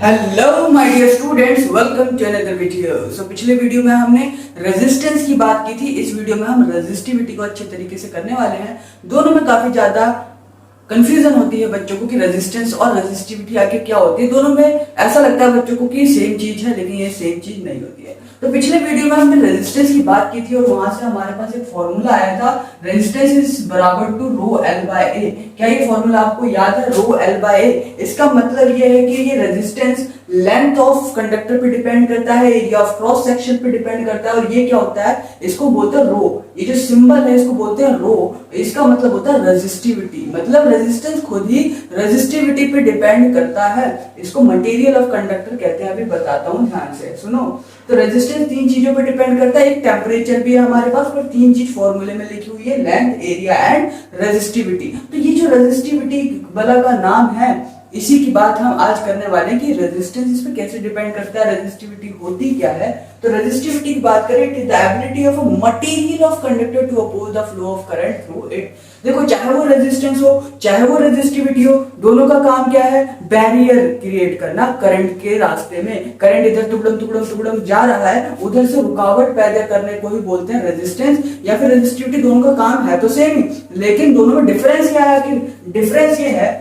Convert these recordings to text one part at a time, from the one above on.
Hello my dear students, welcome to another video. So पिछले video में हमने resistance की बात की थी। इस वीडियो में हम रेजिस्टिविटी को अच्छे तरीके से करने वाले हैं। दोनों में काफी ज्यादा कंफ्यूजन होती है बच्चों को कि रेजिस्टेंस और रेजिस्टिविटी आखिर क्या होती है। दोनों में ऐसा लगता है बच्चों को कि सेम चीज है, लेकिन ये सेम चीज नहीं होती है। तो पिछले वीडियो में हमने रेजिस्टेंस की बात की थी और वहां से हमारे पास एक फॉर्मूला आया था, रेजिस्टेंस इज बराबर टू रो एल बाय ए। क्या ये फॉर्मूला आपको याद है? रो एल बाय ए। इसका मतलब ये है कि ये रेजिस्टेंस लेंथ ऑफ कंडक्टर पे डिपेंड करता है, एरिया ऑफ क्रॉस सेक्शन पे डिपेंड करता है। और ये क्या होता है? इसको बोलते हैं रो। ये जो सिंबल है इसको बोलते हैं रो। इसका मतलब होता है रेजिस्टिविटी। मतलब रेजिस्टेंस खुद ही रेजिस्टिविटी पे डिपेंड करता है। इसको मटेरियल ऑफ कंडक्टर कहते हैं। अभी बताता हूं, ध्यान से सुनो। तो रेजिस्टेंस तीन चीजों पे डिपेंड करता है। एक टेम्परेचर भी है हमारे पास, पर तीन चीज फॉर्मूले में लिखी हुई है, लेंथ, एरिया एंड रेजिस्टिविटी। तो ये जो रेजिस्टिविटी वाला का नाम है, इसी की बात हम आज करने वाले हैं कि रेजिस्टेंस इस पे कैसे डिपेंड करता है, रेजिस्टिविटी होती क्या है। तो रेजिस्टिविटी की बात करें, it is the ability of a material of conductor to oppose the flow of current through it. देखो, चाहे वो रेजिस्टेंस हो चाहे वो रेजिस्टिविटी हो, दोनों का काम क्या है? बैरियर क्रिएट करना करंट के रास्ते में। करंट इधर टुकड़म टुकड़म टुकड़म जा रहा है, उधर से रुकावट पैदा करने को ही बोलते हैं रेजिस्टेंस या फिर रेजिस्टिविटी। दोनों का काम है तो सेम ही, लेकिन दोनों में डिफरेंस क्या है? कि डिफरेंस ये है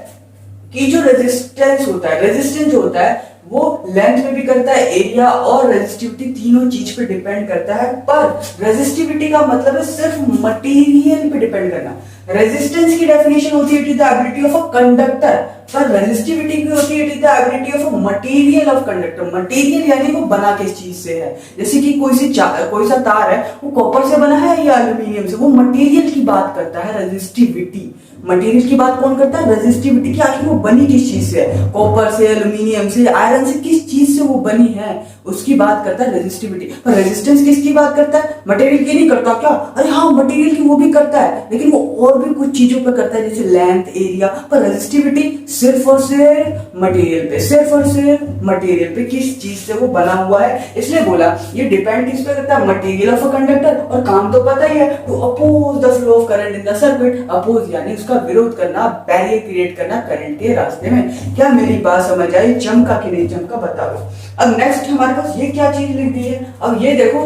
कि जो रेजिस्टेंस होता है, रेजिस्टेंस जो होता है वो लेंथ में भी करता है, एरिया और रेजिस्टिविटी तीनों चीज पे डिपेंड करता है। पर रेजिस्टिविटी का मतलब है सिर्फ मटेरियल पे डिपेंड करना। रेजिस्टेंस की डेफिनेशन होती है it is the ability of a conductor, पर रेजिस्टिविटी की होती है it is the ability of a material of conductor. Material यानी वो बना किस चीज से है। जैसे कि कोई सा तार है, वो कॉपर से बना है या एल्यूमिनियम से, वो मटेरियल की बात करता है रेजिस्टिविटी। मटेरियल की बात कौन करता है? रेजिस्टिविटी की। आखिर वो बनी किस चीज से है? कॉपर से, एल्यूमिनियम से, आयरन से, किस चीज से वो बनी है उसकी बात करता है रेजिस्टिविटी। पर रेजिस्टेंस किसकी बात करता है? मटेरियल की नहीं करता क्या? अरे हाँ, मटेरियल की वो भी करता है, लेकिन वो और भी कुछ चीजों पे करता है, जैसे लेंथ, एरिया। पर रेजिस्टिविटी सिर्फ और सिर्फ मटेरियल पे, सिर्फ और सिर्फ मटेरियल पे, किस चीज से वो बना हुआ है। इसलिए बोला ये डिपेंड किस पे करता है? Material of a conductor. और काम तो पता ही है, to oppose the flow of current in the circuit. Oppose यानी उसका विरोध करना, बैरियर क्रिएट करना करंट के रास्ते में। क्या मेरी बात समझ आई? चमका कि नहीं चमका बताओ। अब नेक्स्ट हमारे पास ये क्या चीज लिख दी है। अब ये देखो,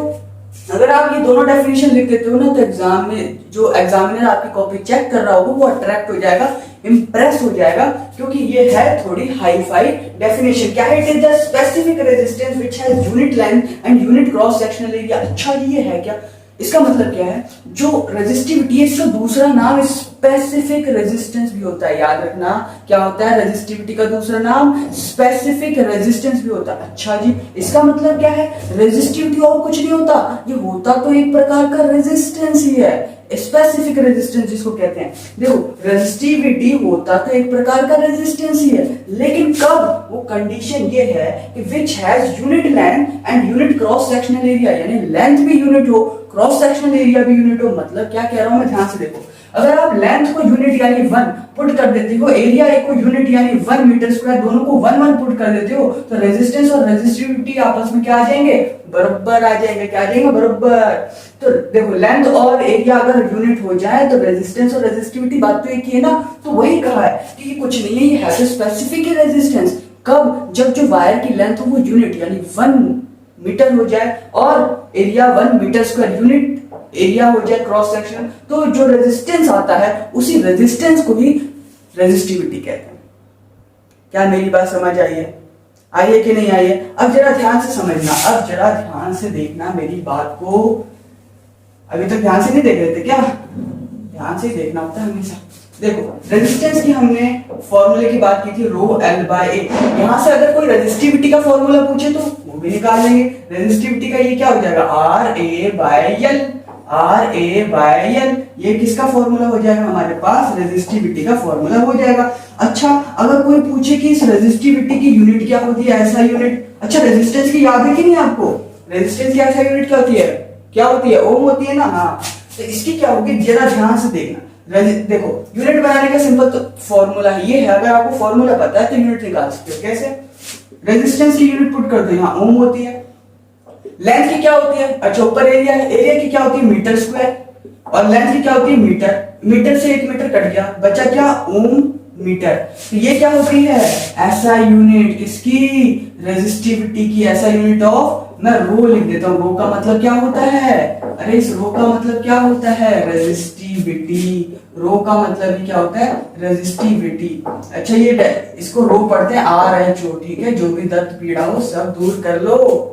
अगर आप ये दोनों डेफिनेशन लिख देते हो ना, तो एग्जाम में जो एग्जामिनर आपकी कॉपी चेक कर रहा होगा वो अट्रैक्ट हो जाएगा, इंप्रेस हो जाएगा, क्योंकि ये है थोड़ी हाई फाई डेफिनेशन। क्या है? It is the specific resistance which has unit length and unit cross sectional area. अच्छा, ये है क्या? इसका मतलब क्या है? जो रेजिस्टिविटी है इसका दूसरा नाम स्पेसिफिक रेजिस्टेंस भी होता है। याद रखना, क्या होता है? रेजिस्टिविटी का दूसरा नाम स्पेसिफिक रेजिस्टेंस भी होता है। अच्छा जी, इसका मतलब क्या है? रेजिस्टिविटी और कुछ नहीं होता, ये होता तो एक प्रकार का रेजिस्टेंस ही है, स्पेसिफिक रेजिस्टेंस जिसको कहते हैं। देखो, रेजिस्टिविटी होता तो एक प्रकार का रेजिस्टेंस ही है, लेकिन कब? वो कंडीशन ये है कि which has unit length and unit cross sectional area, यानी लेंथ भी यूनिट हो, क्रॉस सेक्शनल एरिया भी यूनिट हो। मतलब क्या कह रहा हूं मैं, ध्यान से देखो। अगर आप लेंथ को यूनिट यानी 1 पुट कर देते हो, एरिया को यूनिट यानी 1 मीटर स्क्वायर, दोनों को 1 1 पुट कर देते हो, तो रेजिस्टेंस और रेजिस्टिविटी आपस में क्या आ जाएंगे? बराबर आ जाएंगे। क्या आ जाएंगे? बराबर। तो देखो, लेंथ और एरिया अगर यूनिट हो जाए तो रेजिस्टेंस और रेजिस्टिविटी बात तो एक ही है ना। तो वही कहा है कि कुछ नहीं है, तो स्पेसिफिक रेजिस्टेंस कब? जब जो वायर की लेंथ हो वो यूनिट यानी 1 मीटर हो जाए और area 1 metre square, unit area हो जाए क्रॉस सेक्शन, तो जो रेजिस्टेंस आता है उसी रेजिस्टेंस को ही रेजिस्टिविटी कहते हैं। क्या मेरी बात समझ आई है? आई है कि नहीं आई है? अब जरा ध्यान से समझना, अब जरा ध्यान से देखना मेरी बात को। अभी तक ध्यान से नहीं देख रहे थे क्या? ध्यान से देखना होता है हमेशा। देखो, रेजिस्टेंस की हमने फॉर्मूले की बात की थी, रो एल बाय ए। यहां से अगर कोई रेजिस्टिविटी का फॉर्मूला पूछे तो वो भी निकाल लेंगे। रेजिस्टिविटी का ये क्या हो जाएगा? R A by L. R A by L, ये किसका फॉर्मूला हो जाएगा? हमारे पास रेजिस्टिविटी का फॉर्मूला हो जाएगा। अच्छा, अगर कोई पूछे कि इस रेजिस्टिविटी की यूनिट क्या होती है, ऐसा यूनिट। अच्छा, रेजिस्टेंस की याद है कि नहीं आपको? रेजिस्टेंस की ऐसा यूनिट क्या होती है? क्या होती है? ओम होती है ना। हाँ, तो इसकी क्या होगी जरा ध्यान से देखना। देखो, यूनिट बनाने का सिंपल तो फॉर्मूला ये है, अगर आपको फॉर्मूला पता है तो यूनिट निकाल सकते हो। कैसे? रेजिस्टेंस की यूनिट पुट कर दो, यहाँ ओम होती है। लेंथ की क्या होती है? अच्छा, ऊपर एरिया है, एरिया की क्या होती है? Metre square. और लेंथ की क्या होती है? मीटर। मीटर से 1 मीटर कट गया, बचा क्या? ओम मीटर। तो ये क्या होती है, ऐसा यूनिट किसकी, रेजिस्टिविटी की, ऐसा यूनिट ऑफ, मैं रो लिख देता हूँ। रो का मतलब क्या होता है, अरे इस रो का मतलब क्या होता है, रेजिस्टिविटी। रो का मतलब क्या होता है, रेजिस्टिविटी। अच्छा ये इसको रो पढ़ते हैं RHO, ठीक है, जो भी दर्द पीड़ा हो सब दूर कर लो,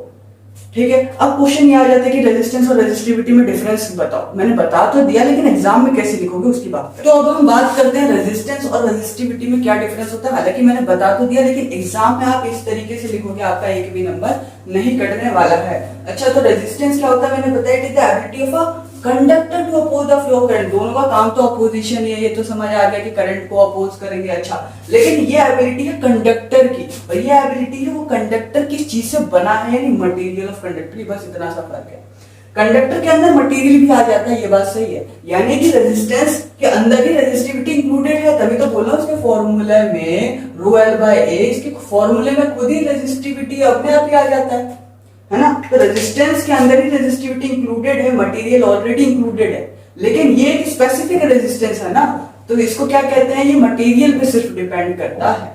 ठीक है। अब क्वेश्चन ये आ जाता है कि रेजिस्टेंस और रेजिस्टिविटी में डिफरेंस बताओ। मैंने बता तो दिया, लेकिन एग्जाम में कैसे लिखोगे उसकी बात करें। तो अब हम बात करते हैं रेजिस्टेंस और रेजिस्टिविटी में क्या डिफरेंस होता है। हालांकि मैंने बता तो दिया, लेकिन एग्जाम में आप इस तरीके से लिखोगे आपका एक भी नंबर नहीं कटने वाला है। अच्छा तो रेजिस्टेंस क्या होता है, मैंने बताया it is the ability of a conductor to oppose the flow of current. दोनों का काम तो अपोजिशन ही है, ये तो समझ आ गया कि करंट को अपोज करेंगे। अच्छा लेकिन ये एबिलिटी है कंडक्टर की, और ये एबिलिटी है वो कंडक्टर किस चीज से बना है, यानी मटेरियल ऑफ कंडक्टर, बस इतना सा फर्क है। कंडक्टर के अंदर मटेरियल भी आ जाता है, ये बात सही है, यानी कि रेजिस्टेंस के अंदर ही रेजिस्टिविटी इंक्लूडेड है। तभी तो बोला उसके फॉर्मूले में रो एल बाय ए, इसके फॉर्मूले में खुद ही रेजिस्टिविटी अपने आप ही आ जाता है ना। तो रेजिस्टेंस के अंदर ही रेजिस्टिविटी इंक्लूडेड है, मटेरियल ऑलरेडी इंक्लूडेड है। लेकिन ये एक स्पेसिफिक रेजिस्टेंस है ना, तो इसको क्या कहते हैं, ये मटेरियल पे सिर्फ डिपेंड करता है।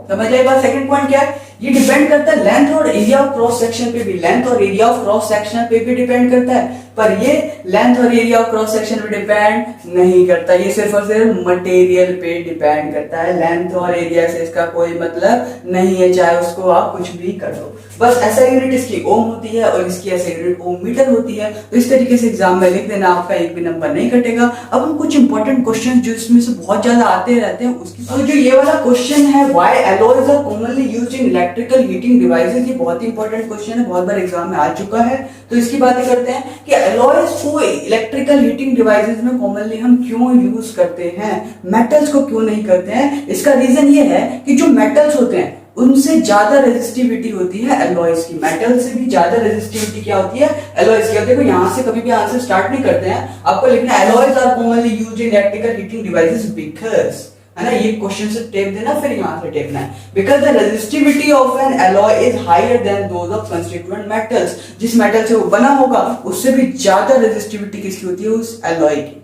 समझ आए बात। सेकंड पॉइंट क्या है, ये डिपेंड करता है लेंथ और एरिया ऑफ क्रॉस सेक्शन पे भी, लेंथ और एरिया ऑफ क्रॉस सेक्शन पे भी डिपेंड करता है, पर ये लेंथ और एरिया ऑफ क्रॉस सेक्शन पे डिपेंड नहीं करता, ये सिर्फ और सिर्फ मटेरियल पे डिपेंड करता है। लेंथ और एरिया से इसका कोई मतलब नहीं है, चाहे उसको आप कुछ भी कर दो। बस ऐसा यूनिट इसकी ओम होती है और इसकी ऐसा यूनिट ओम मीटर होती है। तो इस तरीके से एग्जाम में लिख देना, आपका एक भी नंबर नहीं कटेगा। अब हम कुछ इंपॉर्टेंट क्वेश्चन जो इसमें से बहुत ज्यादा आते रहते हैं उसकी, तो जो ये वाला क्वेश्चन है, why alloys are commonly used in electrical heating devices, ये बहुत ही इंपॉर्टेंट क्वेश्चन है, बहुत बार एग्जाम में आ चुका है। तो इसकी बातें करते हैं कि एलॉयज को इलेक्ट्रिकल हीटिंग डिवाइसेस में कॉमनली हम क्यों यूज करते हैं, मेटल्स को क्यों नहीं करते हैं। इसका रीजन ये है कि जो मेटल्स होते हैं उनसे ज्यादा रेजिस्टिविटी होती है एलॉयज की, मेटल से भी ज्यादा रेजिस्टिविटी क्या होती है, एलॉयज की। अब देखो यहां से कभी भी आंसर स्टार्ट नहीं करते हैं, आपको लिखना है alloys are commonly used in electrical heating devices because, है ना, ये क्वेश्चन से टेप देना, फिर यहां से टेपना है, because the resistivity of an alloy is higher than those of constituent metals. जिस मेटल से वो बना होगा उससे भी ज्यादा रेजिस्टिविटी किसकी होती है, उस एलॉय की,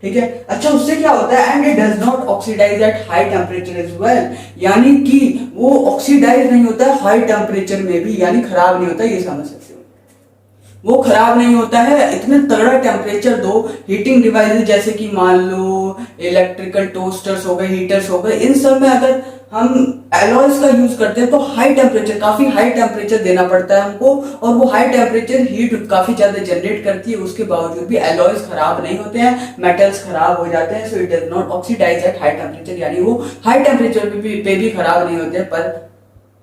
ठीक है। अच्छा उससे क्या होता है, and it does not oxidise at high temperature as well, यानी कि वो ऑक्सीडाइज नहीं होता है हाई टेम्परेचर में भी, यानी खराब नहीं होता, ये समझ सकते हो। वो खराब नहीं होता है, इतने तगड़ा टेम्परेचर दो, हीटिंग डिवाइसेस जैसे कि मान लो इलेक्ट्रिकल टोस्टर्स हो गए, हीटर्स हो गए, इन सब में अगर हम एलॉयज का यूज करते हैं तो हाई टेम्परेचर, काफी हाई टेम्परेचर देना पड़ता है हमको, और वो हाई टेम्परेचर हीट काफी ज्यादा जनरेट करती है। उसके बावजूद भी एलॉयज खराब नहीं होते हैं, मेटल्स खराब हो जाते हैं, so it does not oxidise at high temperature, यानी वो हाई टेम्परेचर पे भी खराब नहीं होते, पर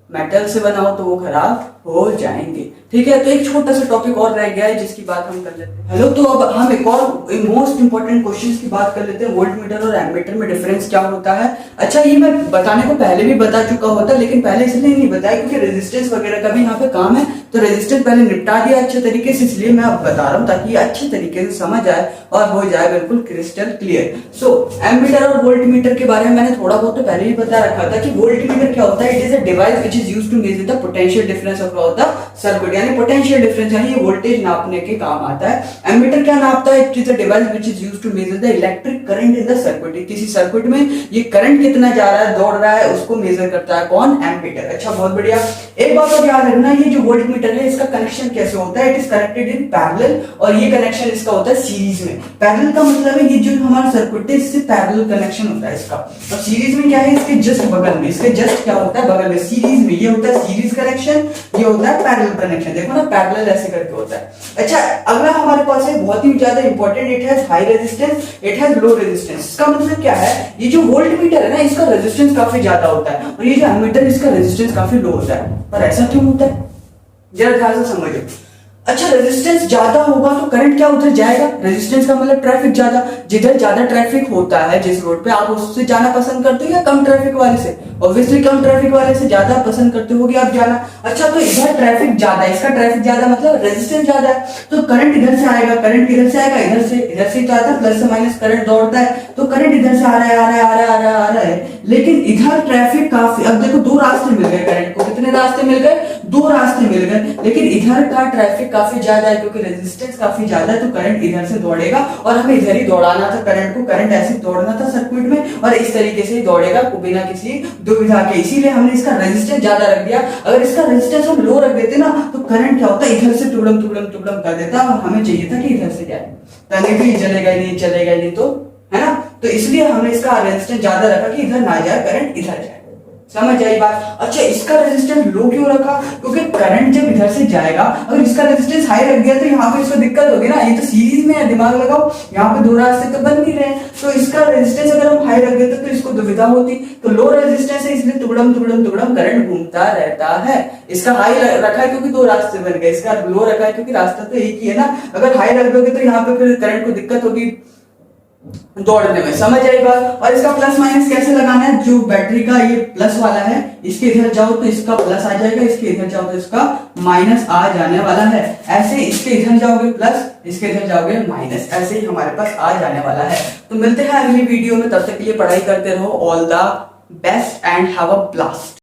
मेटल से बनाओ तो वो खराब हो जाएंगे, ठीक है। तो एक छोटा सा टॉपिक और रह गया है जिसकी बात हम कर लेते हैं। हेलो, तो अब हम एक और मोस्ट इंपोर्टेंट क्वेश्चंस की बात कर लेते हैं, वोल्ट मीटर और एमीटर में डिफरेंस क्या होता है। अच्छा ये मैं बताने को पहले भी बता चुका होता, लेकिन पहले इसलिए नहीं बताया क्योंकि रेजिस्टेंस वगैरह का भी यहाँ पे काम है, तो रेजिस्टेंस पहले निपटा दिया अच्छे तरीके से, इसलिए मैं अब बता रहा हूँ ताकि अच्छे तरीके से समझ आए और हो जाए बिल्कुल क्रिस्टल क्लियर। सो एमीटर और वोल्ट मीटर के बारे में मैंने थोड़ा बहुत तो पहले ही बता रखा था कि वोल्ट मीटर क्या होता है, it is a device which is used to measure the potential difference across the circuit, यानी पोटेंशियल डिफरेंस, यानी ये वोल्टेज नापने के काम आता है। एमीटर क्या नापता है, it is a device which is used to measure the electric current in the circuit, किसी सर्किट में ये करंट कितना जा रहा है, दौड़ रहा है, उसको मेजर करता है कौन, एमीटर। अच्छा बहुत बढ़िया। एक बात और याद रखना, ये जो वोल्ट मीटर है इसका कनेक्शन कैसे होता है, it is connected in parallel, और ये कनेक्शन इसका होता है सीरीज में। पैरेलल का मतलब है ये जो हमारा सर्किट है इससे पैरेलल कनेक्शन होता है इसका, और सीरीज में क्या है, इसके जस्ट बगल में, इसके जस्ट क्या होता है, बगल में, सीरीज में ये होता है सीरीज कनेक्शन, ये होता है पैरेलल कनेक्शन। देखो ना पैरेलल ऐसे करके होता है। अच्छा अगला हमारे पास है बहुत ही ज्यादा important, it has high resistance, it has low resistance. इसका मतलब क्या है, ये जो वोल्ट मीटर है ना इसका रेजिस्टेंस काफी ज्यादा होता है, और ये जो एमीटर इसका रेजिस्टेंस काफी लो होता है। पर ऐसा क्यों होता है, जरा ध्यान से समझो। अच्छा रेजिस्टेंस ज्यादा होगा तो करंट क्या उधर जाएगा, रेजिस्टेंस का मतलब ट्रैफिक ज्यादा, जिधर ज्यादा ट्रैफिक होता है जिस रोड पे, आप उससे जाना पसंद करते हो या कम ट्रैफिक वाले से, ऑब्वियसली कम ट्रैफिक वाले से ज्यादा पसंद करते होगे आप जाना। अच्छा तो इधर ट्रैफिक ज्यादा, इसका ट्रैफिक ज्यादा मतलब रेजिस्टेंस ज्यादा है, तो करंट इधर से आएगा, करंट किधर से आएगा, इधर से तो आता है, प्लस से माइनस करंट दौड़ता है, तो करंट इधर से आ रहा है आ रहा है आ रहा है आ रहा है आ रहा है, लेकिन इधर ट्रैफिक काफी, अब देखो दो रास्ते मिल गए करंट को, कितने रास्ते मिल गए, दो रास्ते मिल गए, लेकिन इधर का ट्रैफिक काफी ज्यादा है क्योंकि रेजिस्टेंस काफी ज्यादा है, तो करंट इधर से दौड़ेगा और हमें इधर ही दौड़ाना था करंट को। करंट ऐसे दौड़ना था सर्किट में और इस तरीके से ही दौड़ेगा बिना किसी दुविधा के, इसीलिए हमने इसका रेजिस्टेंस ज्यादा रख दिया। अगर इसका रेजिस्टेंस हम लो रख देते ना तो करंट क्या होता है, इधर से टुकड़म टुकड़म टुकड़म कर देता, और हमें चाहिए था कि इधर से जाए, कनेक्टिंग चलेगा नहीं, चलेगा नहीं, तो है ना। तो इसलिए हमने इसका रेजिस्टेंस ज्यादा रखा कि इधर ना जाए करंट, इधर जाए। समझ आई बात। अच्छा, इसका रेजिस्टेंस लो क्यों रखा, क्योंकि करंट जब इधर से जाएगा, अगर इसका रेजिस्टेंस हाई रख दिया तो यहाँ पे इसको दिक्कत होगी ना, ये तो सीरीज में है, दिमाग लगाओ, यहाँ पे दो रास्ते तो बन नहीं रहे, तो इसका रेजिस्टेंस अगर हम हाई रख देते तो इसको दुविधा होती। तो लो रेजिस्टेंस है इसलिए टुकड़म टुकड़म टुकड़म करंट घूमता रहता है। इसका हाई रखा है क्योंकि दो रास्ते बन गए, इसका लो रखा है क्योंकि रास्ता तो एक ही है ना। अगर हाई रख दोगे तो यहाँ पे फिर करंट को दिक्कत होगी दौड़ने में। समझ आई बात। और इसका प्लस माइनस कैसे लगाना है, जो बैटरी का ये प्लस वाला है, इसके इधर जाओ तो इसका प्लस आ जाएगा, इसके इधर जाओ तो इसका माइनस आ जाने वाला है। ऐसे इसके इधर जाओगे प्लस, इसके इधर जाओगे माइनस, ऐसे ही हमारे पास आ जाने वाला है। तो मिलते हैं अगली वीडियो में, तब तक के लिए पढ़ाई करते रहो। All the best and have a blast.